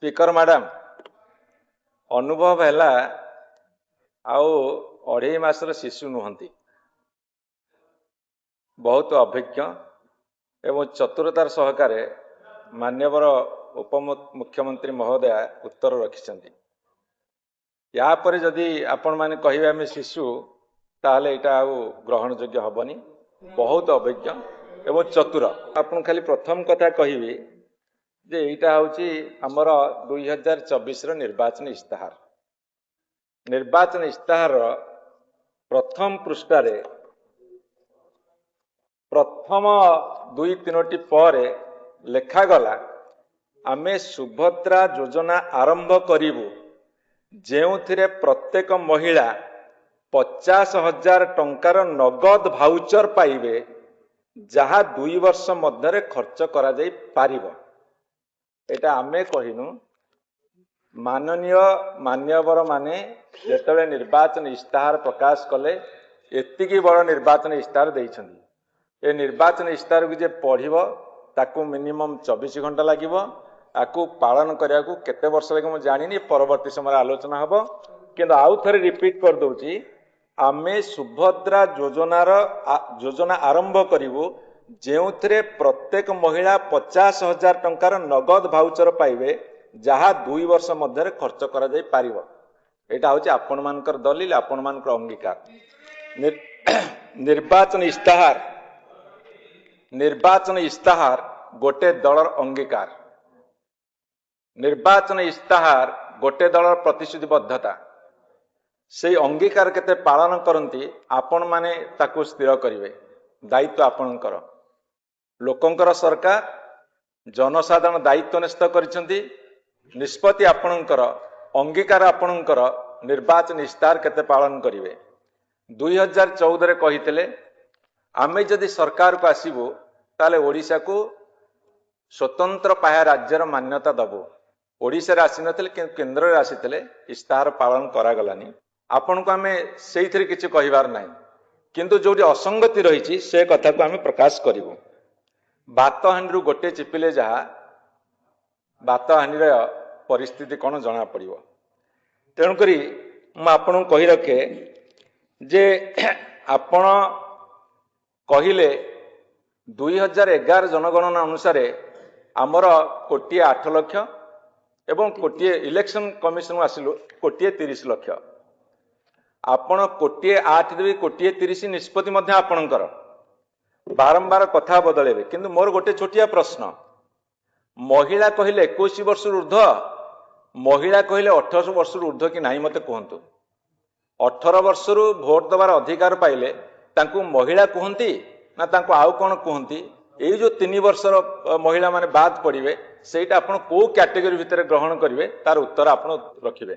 Speaker madam अनुभव है अढ़े मासर शिशु नुहति बहुत अभिज्ञ एवं चतुरतार सहकार मान्यवर उप मुख्यमंत्री महोदया उत्तर रखिछन्ति। यापर जदि आपण माने कहिबे आमे शिशु ताहले एटा आउ ग्रहण योग्य हबनी। बहुत अभिज्ञ एवं चतुर। आपण खाली प्रथम कथा कहिबे जे एटा होची हमर 2024 रो निर्वाचन इस्ताहार। निर्वाचन इस्ताहार प्रथम पृष्ठारे प्रथम 2-3टी पर लेखागला आमे सुभद्रा योजना आरंभ करिबु जेउथिरे प्रत्येक महिला 50,000 टंकार नगद भाउचर पाइबे जहा 2 वर्ष मध्यरे खर्च करा जाई पारिबो। एटा आमे कहिनु माननीय मान्यवर माने जेतबे निर्वाचन इस्ताहार प्रकाश कले एतिकी बड़ निर्वाचन इस्ताहार देइछन्ती। ए निर्वाचन इस्ताहार को जे पढ़िबो ताकू मिनिमम 24 घंटा लागिबो। आकू पालन करिया को केते वर्ष लागे म जानिनी, परवर्ती समय आलोचना हबो। किंतु आउ थरे रिपीट कर दउची आमे सुभद्रा योजना आरंभ करिवु जेउथिरे प्रत्येक महिला 50,000 टंकार नगद भाउचर पाइबे जहा 2 वर्ष मध्यरे खर्च करा जाई पारिबो। एटा होची आपण मानकर दलील, आपण मानकर अंगीकार। निर्वाचन इस्ताहार गोटे दलर अंगीकार। निर्वाचन इस्ताहार गोटे दलर प्रतिश्रुतिबद्धता। से अंगीकार केते पालन करंती आपण माने ताकू स्थिर करिवे। दायित्व आपणकर। लोकंकर सरकार जनसाधारण दायित्व निश्चित करिसंती। निष्पत्ति आपणकर, अंगीकार आपणकर। निर्वाचन इस्ताहार केते पालन करिवे। 2014 रे कहितले आमे जदि सरकार को आसीबो ताले ओडिशा को स्वतंत्र पाया राज्यर मान्यता दबो। ओडिशा रे आसी नथिले केंद्र रे आसीतले इस्ताहार पालन करा गलानी। आपण को आमे सेइथरे किछि कहिबार नाही, किंतु जोडी असंगति रहिछि से कथा को आमे प्रकाश करिवो। बातहानिरु गोटे चिपिले जहा बातहानिर परिस्थिति कोन जणा पड़िवो। तेणु करी म आपन कहि रखे जे आपण कहिले 2011 जनगणना अनुसार आमर 1,08,00,000 एवं 1,00,000 इलेक्शन कमिशन आसिलु 1,30,00,000। आपण 1,08,2 1,30,00,000 निष्पत्ति मध्य आपणकर। बारंबार कथा बदलेबे, किंतु मोर गोटे छोटिया प्रश्न। महिला कहिले 21 वर्ष ऊर्ध्व, महिला कहिले 18 वर्ष ऊर्ध्व कि नाही मते कहंतु। 18 वर्ष रु भोट दबार अधिकार पाइले तांकू महिला कहंती ना तांकू आउ कोन कहंती। एई जो 3 वर्षर महिला माने बाद पड़िबे सेटा आपण को कैटेगरी भितर ग्रहण करिवे तार उत्तर आपण रखिबे।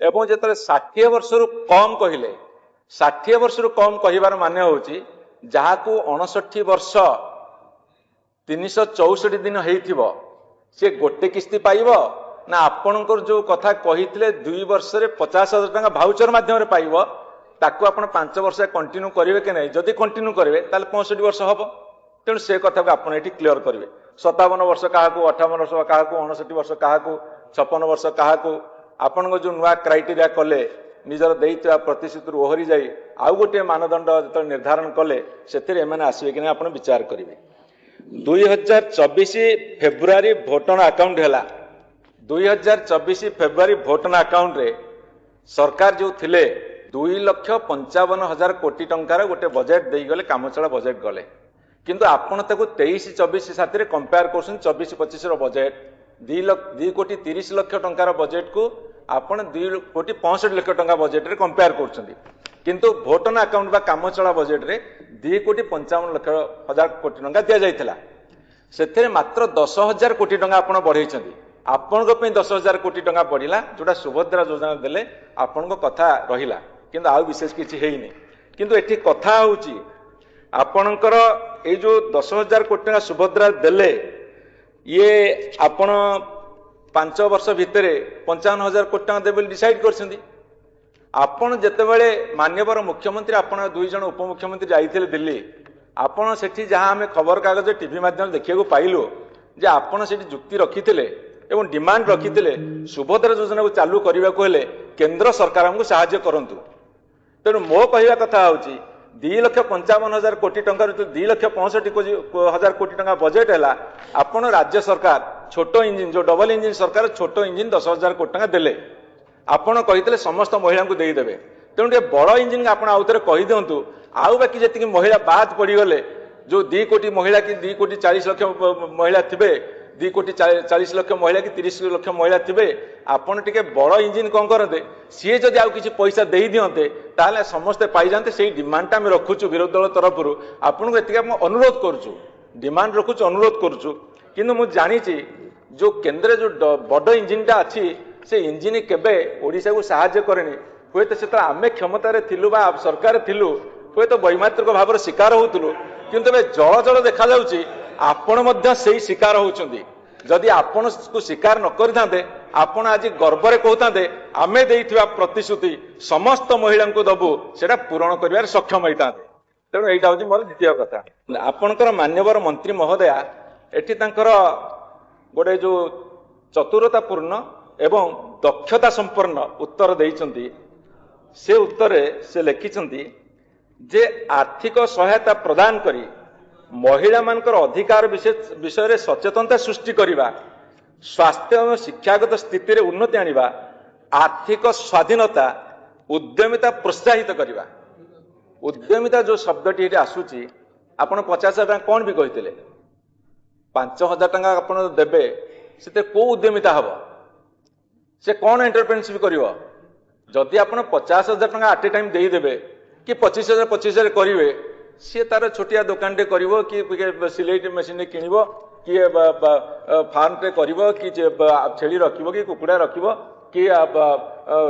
एवं जेतरे 60 वर्ष रु कम कहिले 60 वर्ष रु कम कहिबार माने होची जहाकू 59 वर्ष 364 दिन हेइथिबो से गोटे किस्ती पाइबो ना आपणकर जो कथा कहितले 2 वर्ष रे 50,000 टका भाउचर माध्यम रे पाइबो ताकू आपण 5 वर्ष कंटिन्यू करिवे के नै। जदि कंटिन्यू करिवे ताले 65 वर्ष हबो। तेणु से कथा को आपण एठी क्लियर करिवे। 57 वर्ष काहाकू, 58 वर्ष काहाकू, 59 वर्ष काहाकू, 56 वर्ष काहाकू। आपण जो नुआ क्राइटेरिया कले निजर देइतवा प्रतिश्रुति ओहरी जाई आउ गोटे मानदंड जत निर्धारण कले सेतिर एमाने आसीबे कि नै आपण विचार करिवे। 2024 फेब्रुआरी भोटन अकाउंट हैला। 2024 फेब्रुआरी भोटन अकाउंट रे सरकार जो थिले 2,55,000 कोटी टंकार गोटे बजेट देई गले, कामचला बजेट गले। किंतु आपण ताको 23-24 साथी कंपेयर करछन। 24-25 रो बजेट 2,30,00,000 टंकार बजेट को आपण 2,65,00,000 टंका बजेट रे कंपेयर करछन। किंतु भोटन अकाउंट बा कामचला बजेट रे 2,55,00,000 कोटी टंका दिया जाइथिला। सेथे मात्र 10,000 कोटी टंका आपण बढ़ाइछन्ती। आपण को पे 10,000 कोटी टंका बढ़िला जोटा सुभद्रा योजना देले आपण को कथा रहिला, किंतु आउ विशेष किछि हेइनी। किंतु एठी कथा होउची आपणकर ए जो 10,000 कोटी टंका सुभद्रा देले ये आपण 5 वर्ष भितरे 55,000 कोटी टंका देबे डिसाइड करछन्ती। आपण जेतेबेले मान्यवर मुख्यमंत्री आपण 2 जण उपमुख्यमंत्री जाइथिले दिल्ली, आपण सेठी जहां हमें खबर कागज टीवी माध्यम देखिया को पाइलो जे आपण सेठी जुक्ति रखिथिले एवं डिमांड रखिते सुभद्रा योजना को चालू करने को हेले केंद्र सरकार हमको साहाय्य करंतु। तेणु मो कहवा कथा हूँ 2,55,000 कोटी टंका 2,65,000 कोटी टंका बजेट है आपण राज्य सरकार छोट इंजिन जो डबल इंजिन सरकार छोट इंजिन 10,000 कोटी टंका देले आपण कही समस्त महिला को देदेवे। तेणु टे बड़ इंजिन आप आउ थे कही दिंतु आउ बाकी जी महिला बाद पड़गले जो 2 कोटी महिला कि 2 कोटी 40 लाख महिला थे 2 कोटी 40 लाख महिला कि 30 लाख महिला थे आपड़ टे बड़ इंजिन कौन करते सी जदि आउ किसी पैसा दे दिंते ताहले समस्ते पाई जाते से डिमांडटा आम रखुचु विरोधी दल तरफ आपको ये अनुरोध करुचु डिमांड रखुचु अनुरोध करुचु किंतु मुझे जानी जो केंद्र जो बड़ इंजिनटा अच्छी से इंजिन केबे ओडिशा को साहाय्य करेनि हुए तो से आम क्षमतार थिलु बा सरकार थिलु हुए तो वैमात्रिक भाव शिकार होतुलु किंतु जल जल देखा जाउची आपण मध्य से शिकार होउचंदी। जदि आपण को शिकार न करते आपण आज गर्व कहते आम देइथिबा प्रतिश्रुति समस्त महिला को दबु सेटा पूरण करिवार सक्षम होता। तेणु यहाँ हूँ मोर द्वितीय कथा आपणकर मान्यवर मंत्री महोदया एठी तांकर गोटे जो चतुरतापूर्ण एवं दक्षता संपन्न उत्तर देइचंती से उत्तर से लिखिचंती जे आर्थिक सहायता प्रदान करी महिला मानकर अधिकार विषय सचेतनता सृष्टि करने स्वास्थ्य और शिक्षागत स्थिति रे उन्नति आनिबा आर्थिक स्वाधीनता उद्यमिता प्रोत्साहित करने उद्यमिता जो शब्दटी आसूची आपण 50,000 टका कौन भी कहते 5,000 टका आपण देबे से को उद्यमिता हम से कौन एंटरप्रेन्योरशिप करिवो जदि आपण 50,000 टका आट ए टाइम देदेवे कि 25,000 करेंगे सी तार छोटिया दुकान टे करिवो कि सिलाई मेसीन किनिवो कि फार्म टे करिवो कि छेली रखिवो कि कुकुड़ा रखिवो कि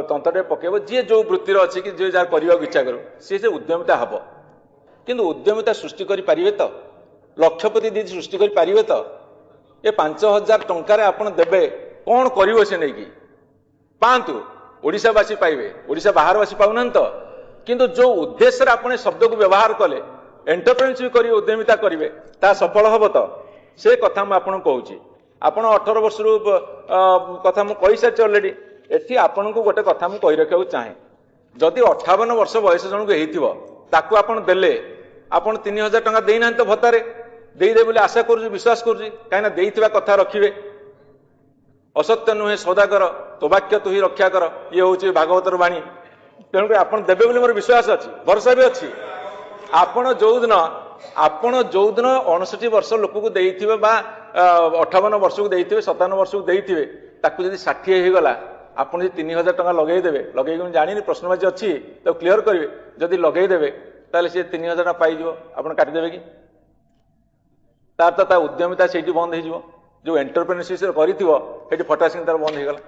तंत्रटे पकेबो जी जो वृत्तिर अच्छी कि जे जार करने इच्छा करो सी से उद्यमिता हम किंतु उद्यमिता सृष्टि करि पारिबे तो लक्षपति दीदी सृष्टि करि पारिबे तो ये 5,000 टंकार आपण देबे कौन करिवो से नहीं कि पांतु ओडिशावासी पाइबे ओडिशा बाहरवासी पाउना तो किंतु जो उद्देश्य आपने शब्द को व्यवहार कले एंटरप्रेन्योरशिप करिवे उद्यमिता करिवे ता सफल हब तो से कथा मैं आपन कहूची आपण 18 वर्ष रु कथा मु कहि सारी ऑलरेडी एठी आपन को गोटे कथा मु कहि रखियो चाहे जदि 58 वर्ष बयस जन को हेइथिबो ताकू आपन देले आपन 3,000 टका देई नान तो भत्तारे देई दे बोली आशा करू विश्वास करू काईना देइथिबा कथा रखिवे असत्य नुहे सौदागर तो वाक्य तु ही रक्षा कर ये होची भागवतर वाणी तेणुक आप देवे बोली मोर विश्वास अच्छी भरोसा भी अच्छी आपण जो दिन 59 वर्ष लोक को देइथिबे बा 58 वर्ष को देइथिबे 57 वर्ष को देइथिबे ताकू जदि 60 होगला आपण 3,000 टका लगे देवे लगे जानी प्रश्नबाजी अच्छी तो क्लीयर करेंगे जदि लगे देवे ताले से 3,000 टका पाई आप काटिदेवे कि तार उद्यमिता से बंद हो जो एंटरप्रेन्योरशिप करी फटासी तार बंद होगला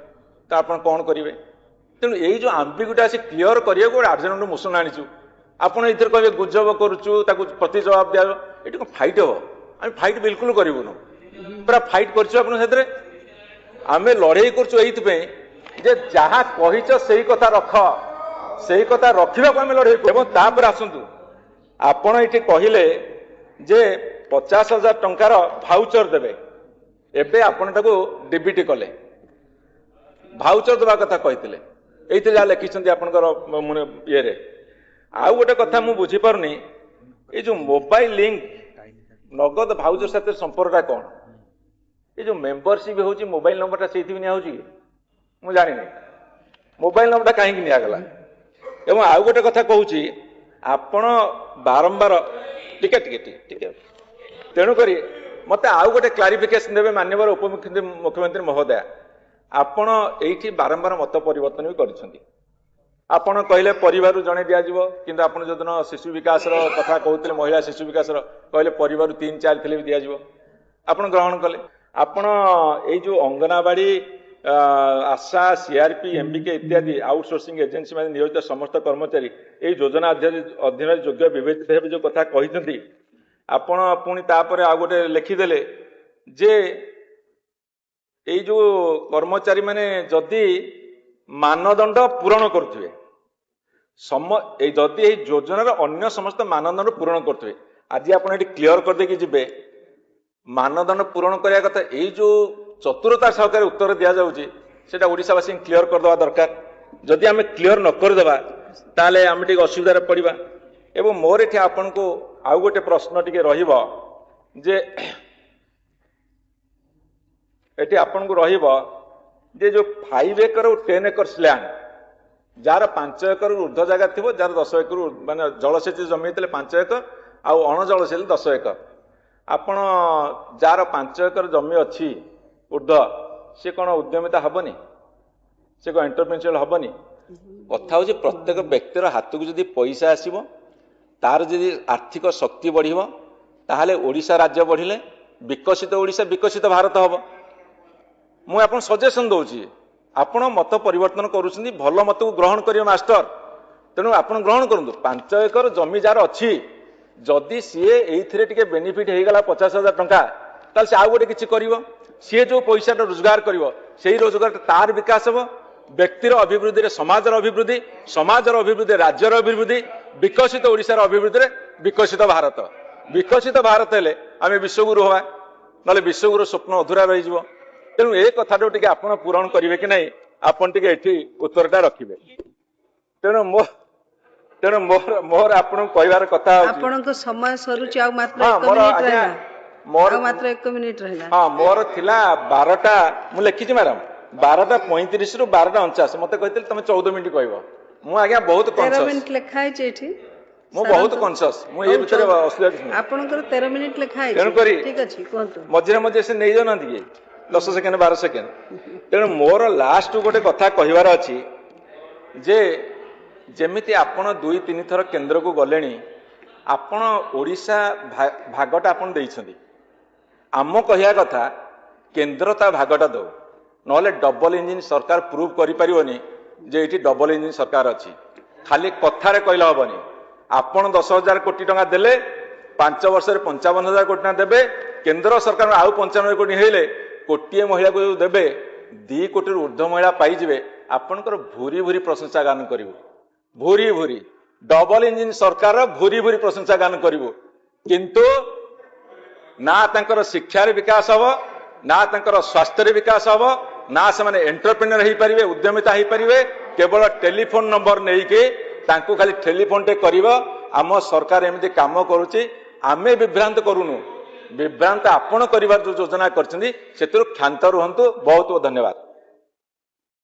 तो आप कौन करेंगे तेणु यही जो आंबिगुटा से क्लीयर करिए गोटे आर्जेंट मोशन आनीचु आपड़ ये कहे गुजब करुचु प्रति जवाब दिया ये कौन फाइट हम आम फाइट बिल्कुल करूँ पूरा फाइट कर आम लड़े कर जहाँ कहीच से कथा रख से कथा रखा आम लड़े तापर आसतु आपण ये कहले जे 50,000 टंकार भाउचर देवे एबे आपण डीबीटी कले भाउचर देवा कथा कहते ये जहाँ लिखिं आपंकर ये आउ गोटे कथा मुझे बुझीपारनी ये जो मोबाइल लिंक नगद भाउचर साथ संपर्कटा कौन ये जो मेंबरशिप हो मोबाइल नंबरटा से मुझे जानी मोबाइल नंबरटा कहीं निगला एवं आउ गोटे कथा कहूँ आपण बारंबार टिके टिके टिके तेणुक मत आउ गोटे क्लारिफिकेशन देवे माननीय उपमुख्यमंत्री महोदय आपण एठी बारंबार मत परिवर्तन भी कर आपण कहले परिवार जड़े दिज्व कि आप जो दिन शिशु विकास कथा कहते महिला शिशु विकास कहले परिवार 3-4 थे भी दिज्व आप ग्रहण कले आपण जो अंगनवाड़ी आशा सीआरपी एमबीके इत्यादि आउटसोर्सिंग एजेन्सी मान नियोजित समस्त कर्मचारी ये योजना अधीन योग्य विवेचित हे जो कथा कहते आपण पुणी तापर आ गोटे लिखिदेले जे ये जो कर्मचारी माने जदि मानदंड पूरण करुवे जदि योजनार अन्य समस्त मानदंड पूरण करुवे आज आप क्लीयर करदे जी मानदंड पूरण करने कथा ये जो चतुरता सहकारे उत्तर दिया जाउची सेटा ओडिशावासी क्लियर करदेवा दरकार जदि आम क्लियर न करदेवा ताले आम टिके असुविधा पड़िबा एवं मोर एठी आपन को आउ गोटे प्रश्न टिके रहिबो जे एठी आपन को रहिबो जे जो 5 एकर और 10 एकर्स लैंड जार 5 एकर ऊर्ध्व जगह थी जार 10 एकर माने जलसेच जमी 5 एकर आउ अण जलसेच 10 एकर आपण जार 5 एकर जमी अच्छी ऊर्ध्व सी कौन उद्यमिता हेनी से कौन एंटरप्रेन्योरियल हेनी कथा हूँ प्रत्येक व्यक्तिर हाथ को जब पैसा आसब तार जदि आर्थिक शक्ति बढ़ ताहले ओडिशा राज्य बढ़िले विकसित ओडिशा विकसित भारत हम मुझे आपन सजेसन दौची आपण मत परिवर्तन करुछंदी भल मत को ग्रहण करियो मास्टर तेणु आपण ग्रहण करंतु 5 एकर जमी जार अच्छी जदि सीए एइथिरे टिके बेनिफिट हो गला 50,000 टंका ताल से आउ गोटे किछि करिवो सी जो पैसा रोजगार करिवो सेही रोजगार तार विकास हो व्यक्तिर अभिवृद्धि रे समाजर अभिवृद्धि राज्यर अभिवृद्धि विकसित ओडिशार अभिवृद्धि रे विकसित भारत हेले आमे विश्वगुरु हवा नले विश्वगुरु स्वप्न अधूरा रहि जिवो तेणु ए कथाटा टिके आपण पूरण करिवे कि नहीं आपण टिके एठी उत्तरटा रखिबे तेणु मोर आपण कहबार कथा आपनको समय सरुची आ मात्र 1 मिनिट रहला मोर मात्र 1 मिनिट रहला हां मोर थिला 12टा मु लिखि छी मैडम 12:35 रु 12:49 मते कहितले तमे 14 मिनिट कहबो मु आज्ञा बहुत कॉन्शियस 13 मिनिट लिखा है एठी मु बहुत कॉन्शियस मु ए भितर असुविधा किछ नै आपनकर 13 मिनिट लिखा है तेणु करी ठीक अछि कोंतु मझिरे से नै जानंती कि 10 सेकेंड 12 सेकेंड तेणु मोर लास्ट गोटे कथा कहबार अछि जे जेमिति आपण 2-3 थर केंद्र को गलेनी आपण ओडिशा भागटा आपण देइछंदी आम कहिया कथा केंद्र ता भागटा दो नले डबल इंजिन सरकार प्रूव करि परिवनी जे एठी डबल इंजिन सरकार अछि खाली कथारे कहला हबनी आपण 10,000 कोटी टंका देले 5 वर्ष रे 55,000 कोटी टंका देबे केंद्र सरकार आउ 95 कोटी हेले कोटिए महिला को देबे 2 कोटी ऊर्ध्व महिला पाइबे आपणकर भूरी भूरी प्रशंसा गान करू भूरी डबल इंजिन सरकार भूरी भूरी प्रशंसा गान करू किंतु ना तांकर शिक्षार विकास हम ना तांकर स्वास्थ्य विकास हम ना से माने एंटरप्रेन्योर हो पारे उद्यमिता हो पारे केवल टेलीफोन नंबर नहीं कि तांको खाली टेलीफोन टे कर आम सरकार एमती काम करुच्ची आमे विभ्रांत करूनु विभ्रांत आपण कर जो योजना कर क्षांत रुहतु बहुत बहुत धन्यवाद।